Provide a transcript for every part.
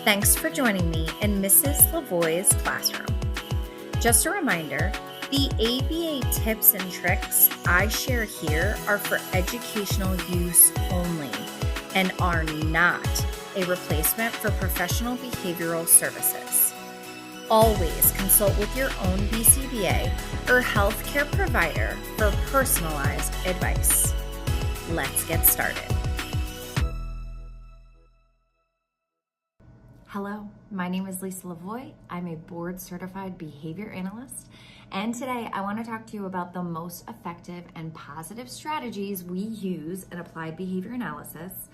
Thanks for joining me in Mrs. Lavoie's classroom. Just a reminder, the ABA tips and tricks I share here are for educational use only and are not a replacement for professional behavioral services. Always consult with your own BCBA or healthcare provider for personalized advice. Let's get started. Hello, my name is Lisa Lavoie. I'm a board-certified behavior analyst, and today I want to talk to you about the most effective and positive strategies we use in applied behavior analysis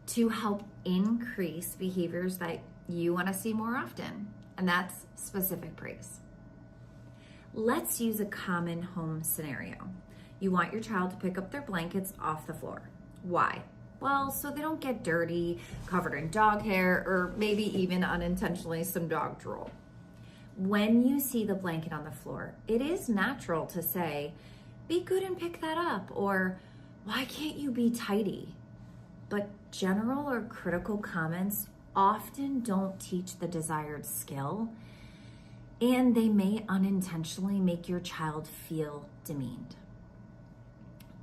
to help increase behaviors that you want to see more often, and that's specific praise. Let's use a common home scenario. You want your child to pick up their blankets off the floor. Why? Well, so they don't get dirty, covered in dog hair, or maybe even unintentionally some dog drool. When you see the blanket on the floor, it is natural to say, be good and pick that up, or why can't you be tidy? But general or critical comments often don't teach the desired skill, and they may unintentionally make your child feel demeaned.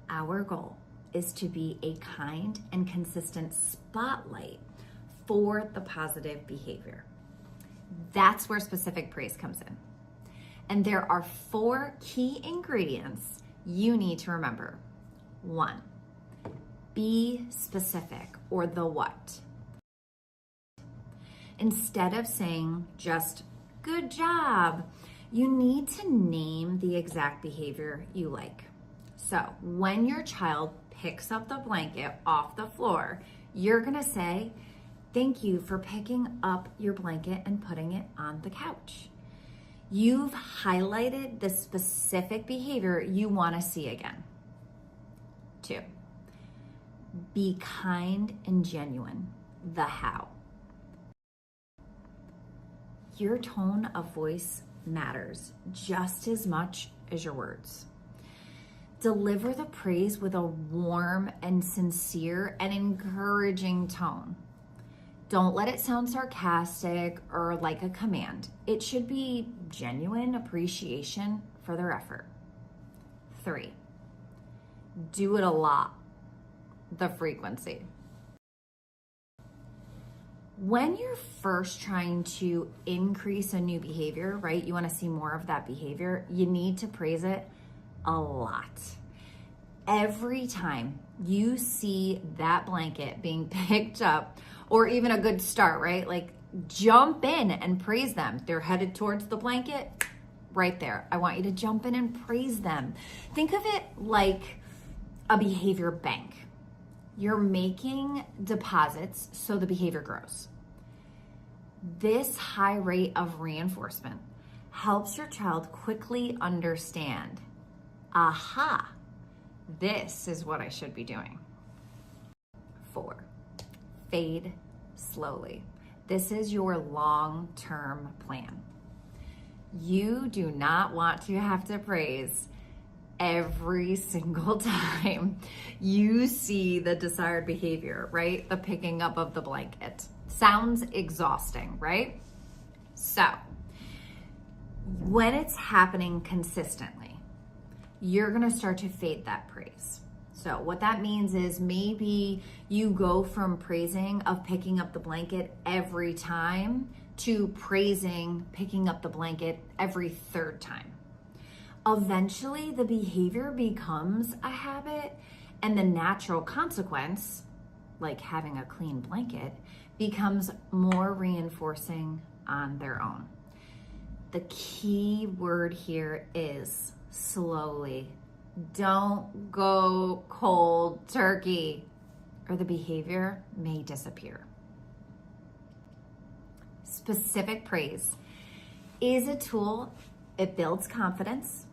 Our goal is to be a kind and consistent spotlight for the positive behavior. That's where specific praise comes in. And there are 4 key ingredients you need to remember. 1, be specific, or the what. Instead of saying just good job, you need to name the exact behavior you like. So when your child picks up the blanket off the floor, you're gonna say, thank you for picking up your blanket and putting it on the couch. You've highlighted the specific behavior you wanna see again. 2, be kind and genuine, the how. Your tone of voice matters just as much as your words. Deliver the praise with a warm and sincere and encouraging tone. Don't let it sound sarcastic or like a command. It should be genuine appreciation for their effort. 3, do it a lot, the frequency. When you're first trying to increase a new behavior, right? You want to see more of that behavior, you need to praise it a lot. Every time you see that blanket being picked up, or even a good start, right? Like jump in and praise them. They're headed towards the blanket, right there. I want you to jump in and praise them. Think of it like a behavior bank. You're making deposits so the behavior grows. This high rate of reinforcement helps your child quickly understand, aha, this is what I should be doing. 4, fade slowly. This is your long-term plan. You do not want to have to praise every single time you see the desired behavior, right? The picking up of the blanket. Sounds exhausting, right? So, when it's happening consistently, you're gonna start to fade that praise. So what that means is maybe you go from praising of picking up the blanket every time to praising picking up the blanket every 3rd time. Eventually the behavior becomes a habit, and the natural consequence, like having a clean blanket, becomes more reinforcing on their own. The key word here is slowly. Don't go cold turkey, or the behavior may disappear. Specific praise is a tool. It builds confidence,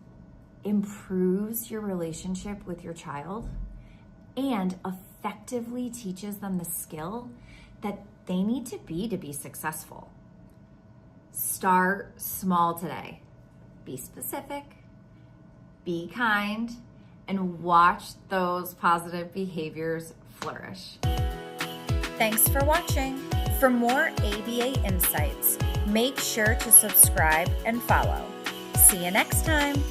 improves your relationship with your child, and effectively teaches them the skill that they need to be successful. Start small today. Be specific, be kind, and watch those positive behaviors flourish. Thanks for watching. For more ABA insights, make sure to subscribe and follow. See you next time.